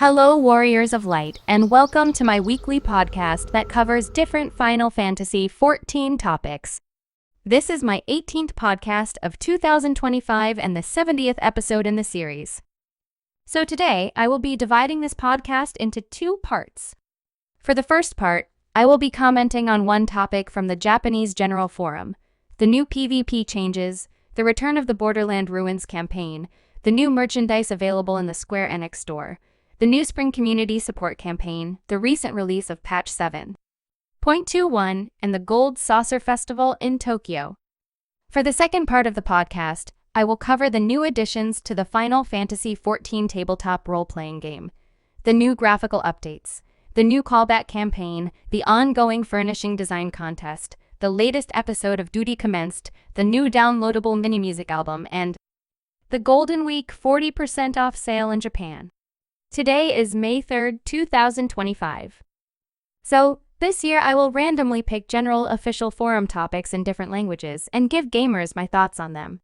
Hello, Warriors of Light, and welcome to my weekly podcast that covers different Final Fantasy XIV topics. This is my 18th podcast of 2025 and the 70th episode in the series. So today, I will be dividing this podcast into two parts. For the first part, I will be commenting on one topic from the Japanese General Forum, the new PvP changes, the return of the Borderland Ruins campaign, the new merchandise available in the Square Enix store, the new Spring Community Support Campaign, the recent release of Patch 7.21, and the Gold Saucer Festival in Tokyo. For the second part of the podcast, I will cover the new additions to the Final Fantasy XIV tabletop role-playing game, the new graphical updates, the new Callback Campaign, the ongoing furnishing design contest, the latest episode of Duty Commenced, the new downloadable mini-music album, and the Golden Week 40% off sale in Japan. Today is May 3rd, 2025. So, this year I will randomly pick general official forum topics in different languages and give gamers my thoughts on them.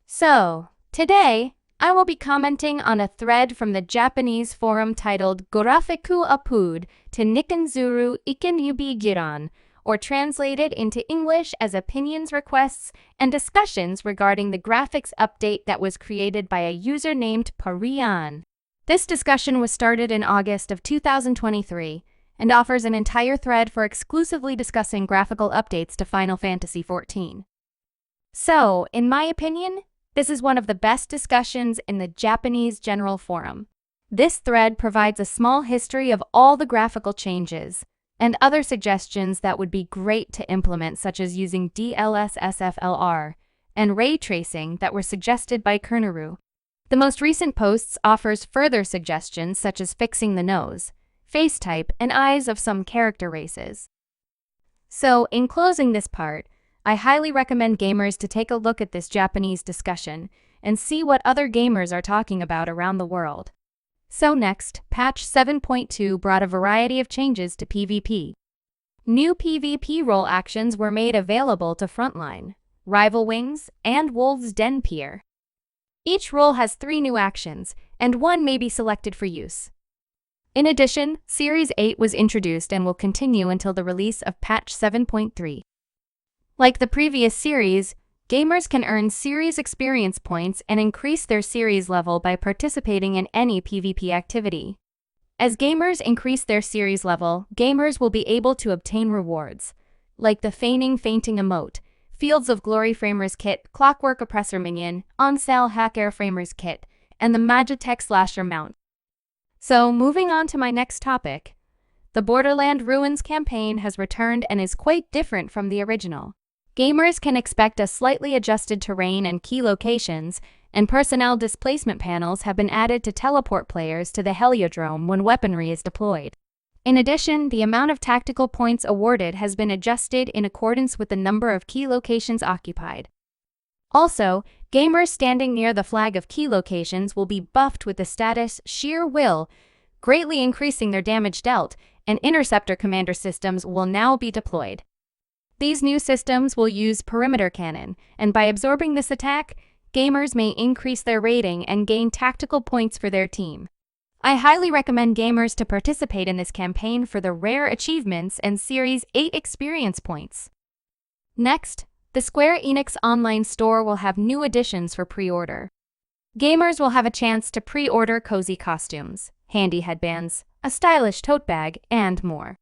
So, today, I will be commenting on a thread from the Japanese forum titled Graphical Update to Nikanzuru Iken or translated into English as opinions, requests, and discussions regarding the graphics update that was created by a user named Parian. This discussion was started in August of 2023 and offers an entire thread for exclusively discussing graphical updates to Final Fantasy XIV. So, in my opinion, this is one of the best discussions in the Japanese General Forum. This thread provides a small history of all the graphical changes and other suggestions that would be great to implement, such as using DLSS-FLR and ray tracing that were suggested by Kerneru. The most recent posts offers further suggestions such as fixing the nose, face type, and eyes of some character races. So, in closing this part, I highly recommend gamers to take a look at this Japanese discussion and see what other gamers are talking about around the world. So next, Patch 7.2 brought a variety of changes to PvP. New PvP role actions were made available to Frontline, Rival Wings, and Wolves Den Pier. Each role has 3 new actions, and 1 may be selected for use. In addition, Series 8 was introduced and will continue until the release of Patch 7.3. Like the previous series, gamers can earn series experience points and increase their series level by participating in any PvP activity. As gamers increase their series level, gamers will be able to obtain rewards, like the Feigning Fainting emote, Fields of Glory Framers Kit, Clockwork Oppressor Minion, On-Sale Hack Air Framers Kit, and the Magitech Slasher Mount. So, moving on to my next topic. The Borderland Ruins campaign has returned and is quite different from the original. Gamers can expect a slightly adjusted terrain and key locations, and personnel displacement panels have been added to teleport players to the Heliodrome when weaponry is deployed. In addition, the amount of tactical points awarded has been adjusted in accordance with the number of key locations occupied. Also, gamers standing near the flag of key locations will be buffed with the status Sheer Will, greatly increasing their damage dealt, and Interceptor Commander systems will now be deployed. These new systems will use Perimeter Cannon, and by absorbing this attack, gamers may increase their rating and gain tactical points for their team. I highly recommend gamers to participate in this campaign for the rare achievements and Series 8 experience points. Next, the Square Enix online store will have new additions for pre-order. Gamers will have a chance to pre-order cozy costumes, handy headbands, a stylish tote bag, and more.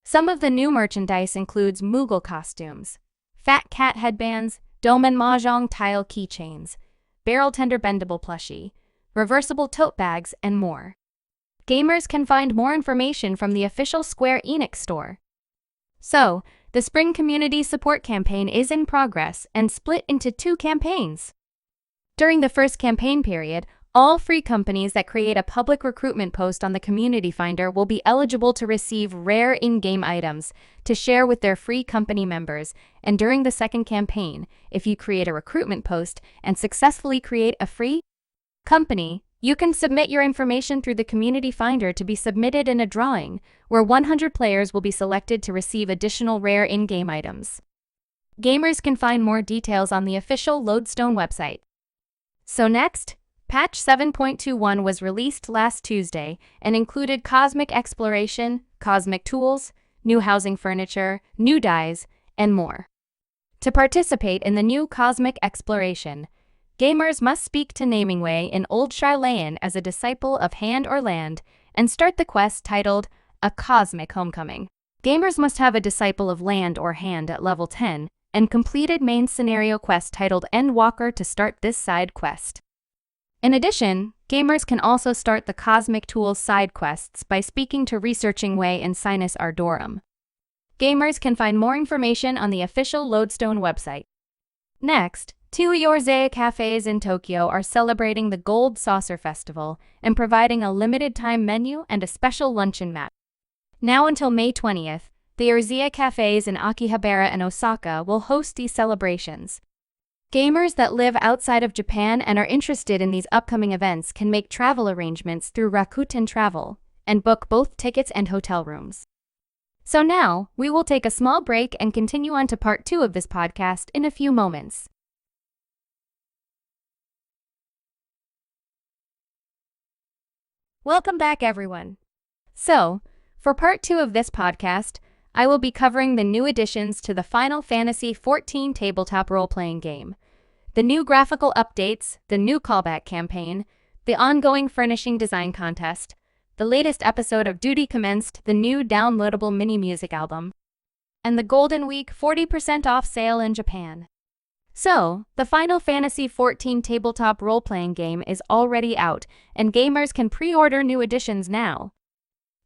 Some of the new merchandise includes Moogle costumes, Fat Cat headbands, Domen Mahjong tile keychains, Barrel Tender bendable plushie, reversible tote bags, and more. Gamers can find more information from the official Square Enix store. So, the Spring Community Support Campaign is in progress and split into 2 campaigns. During the first campaign period, all free companies that create a public recruitment post on the Community Finder will be eligible to receive rare in-game items to share with their free company members, and during the second campaign, if you create a recruitment post and successfully create a free company, you can submit your information through the Community Finder to be submitted in a drawing, where 100 players will be selected to receive additional rare in-game items. Gamers can find more details on the official Lodestone website. So next, Patch 7.21 was released last Tuesday and included cosmic exploration, cosmic tools, new housing furniture, new dyes, and more. To participate in the new cosmic exploration, gamers must speak to Namingway in Old Shylayan as a disciple of Hand or Land and start the quest titled A Cosmic Homecoming. Gamers must have a disciple of Land or Hand at level 10 and completed main scenario quest titled Endwalker to start this side quest. In addition, gamers can also start the Cosmic Tools side quests by speaking to Researching Way and Sinus Ardorum. Gamers can find more information on the official Lodestone website. Next, two Yorzeya cafes in Tokyo are celebrating the Gold Saucer Festival and providing a limited-time menu and a special luncheon mat. Now until May 20th, the Yorzeya cafes in Akihabara and Osaka will host these celebrations. Gamers that live outside of Japan and are interested in these upcoming events can make travel arrangements through Rakuten Travel and book both tickets and hotel rooms. So now, we will take a small break and continue on to part 2 of this podcast in a few moments. Welcome back, everyone. So, for part 2 of this podcast, I will be covering the new additions to the Final Fantasy XIV tabletop role-playing game, the new graphical updates, the new callback campaign, the ongoing furnishing design contest, the latest episode of Duty Commenced, the new downloadable mini-music album, and the Golden Week 40% off sale in Japan. So, the Final Fantasy XIV tabletop role-playing game is already out, and gamers can pre-order new editions now.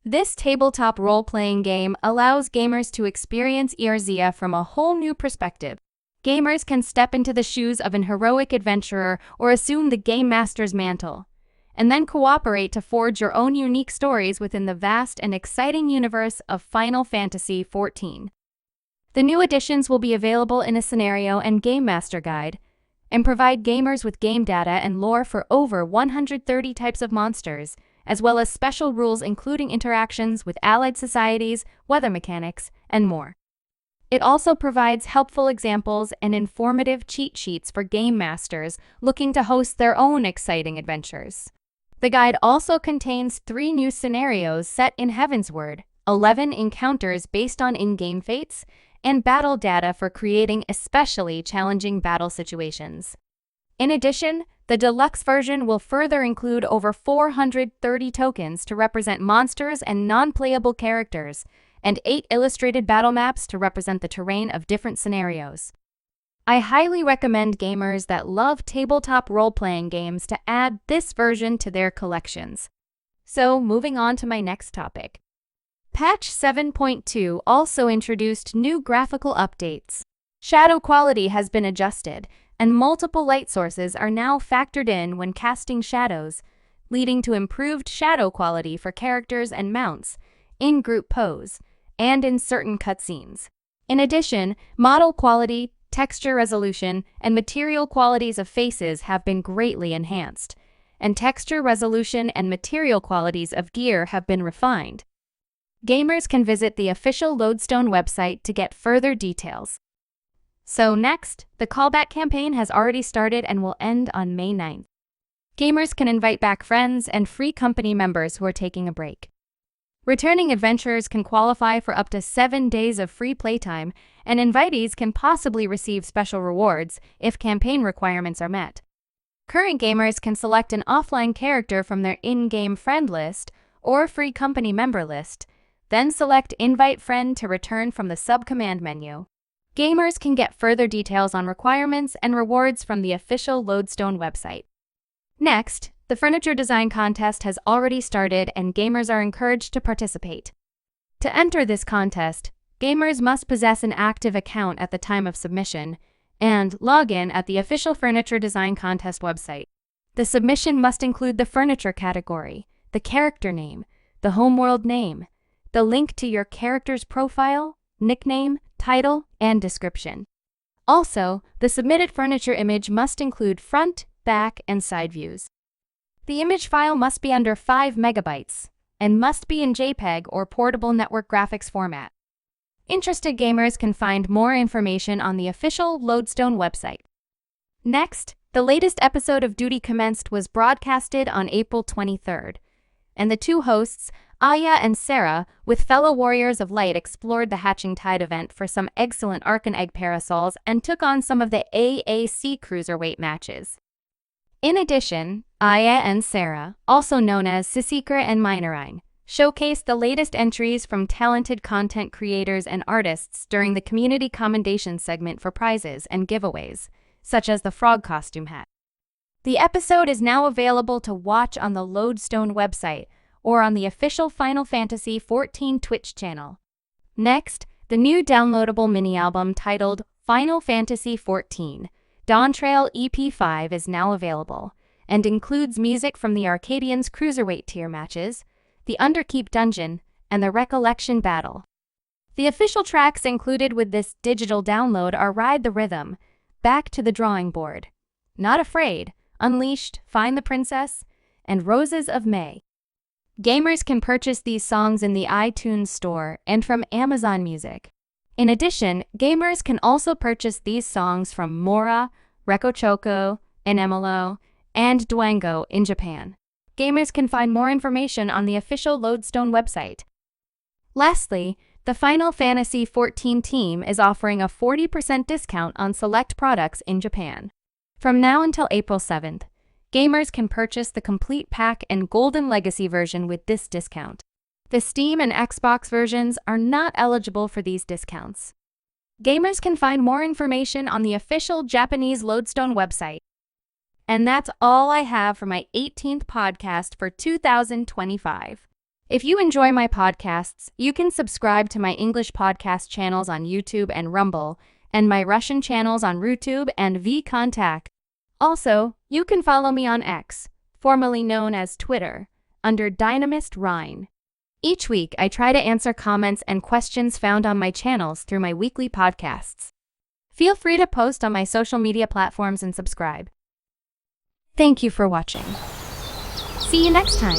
This tabletop role-playing game allows gamers to experience Yorzeya from a whole new perspective. Gamers can step into the shoes of an heroic adventurer or assume the Game Master's mantle, and then cooperate to forge your own unique stories within the vast and exciting universe of Final Fantasy XIV. The new additions will be available in a scenario and Game Master guide, and provide gamers with game data and lore for over 130 types of monsters, as well as special rules including interactions with allied societies, weather mechanics, and more. It also provides helpful examples and informative cheat sheets for game masters looking to host their own exciting adventures. The guide also contains 3 new scenarios set in Heavensward, 11 encounters based on in-game fates, and battle data for creating especially challenging battle situations. In addition, the deluxe version will further include over 430 tokens to represent monsters and non-playable characters, and 8 illustrated battle maps to represent the terrain of different scenarios. I highly recommend gamers that love tabletop role-playing games to add this version to their collections. So, moving on to my next topic. Patch 7.2 also introduced new graphical updates. Shadow quality has been adjusted, and multiple light sources are now factored in when casting shadows, leading to improved shadow quality for characters and mounts, in group pose, and in certain cutscenes. In addition, model quality, texture resolution, and material qualities of faces have been greatly enhanced, and texture resolution and material qualities of gear have been refined. Gamers can visit the official Lodestone website to get further details. So next, the Callback Campaign has already started and will end on May 9th. Gamers can invite back friends and free company members who are taking a break. Returning adventurers can qualify for up to 7 days of free playtime, and invitees can possibly receive special rewards if campaign requirements are met. Current gamers can select an offline character from their in-game friend list or free company member list, then select Invite Friend to return from the sub-command menu. Gamers can get further details on requirements and rewards from the official Lodestone website. Next, the furniture design contest has already started and gamers are encouraged to participate. To enter this contest, gamers must possess an active account at the time of submission and log in at the official furniture design contest website. The submission must include the furniture category, the character name, the homeworld name, the link to your character's profile, nickname, title, and description. Also, the submitted furniture image must include front, back, and side views. The image file must be under 5 megabytes and must be in JPEG or portable network graphics format. Interested gamers can find more information on the official Lodestone website. Next, The latest episode of Duty Commenced was broadcasted on April 23rd, and the two hosts, Aya and Sarah, with fellow Warriors of Light, explored the Hatching Tide event for some excellent Arc and Egg parasols and took on some of the AAC cruiserweight matches. In addition, Aya and Sarah, also known as Sisikra and Minerine, showcased the latest entries from talented content creators and artists during the community commendation segment for prizes and giveaways, such as the frog costume hat. The episode is now available to watch on the Lodestone website or on the official Final Fantasy XIV Twitch channel. Next, the new downloadable mini-album titled Final Fantasy XIV, Dawntrail EP5 is now available, and includes music from the Arcadians Cruiserweight tier matches, the Underkeep Dungeon, and the Recollection Battle. The official tracks included with this digital download are Ride the Rhythm, Back to the Drawing Board, Not Afraid, Unleashed, Find the Princess, and Roses of May. Gamers can purchase these songs in the iTunes Store and from Amazon Music. In addition, gamers can also purchase these songs from Mora, Recochoco, Enemelo, and Dwango in Japan. Gamers can find more information on the official Lodestone website. Lastly, the Final Fantasy XIV team is offering a 40% discount on select products in Japan. From now until April 7th, gamers can purchase the complete pack and Golden Legacy version with this discount. The Steam and Xbox versions are not eligible for these discounts. Gamers can find more information on the official Japanese Lodestone website. And that's all I have for my 18th podcast for 2025. If you enjoy my podcasts, you can subscribe to my English podcast channels on YouTube and Rumble, and my Russian channels on Rutube and VKontakte. Also, you can follow me on X, formerly known as Twitter, under Dynamis Ryne. Each week, I try to answer comments and questions found on my channels through my weekly podcasts. Feel free to post on my social media platforms and subscribe. Thank you for watching. See you next time.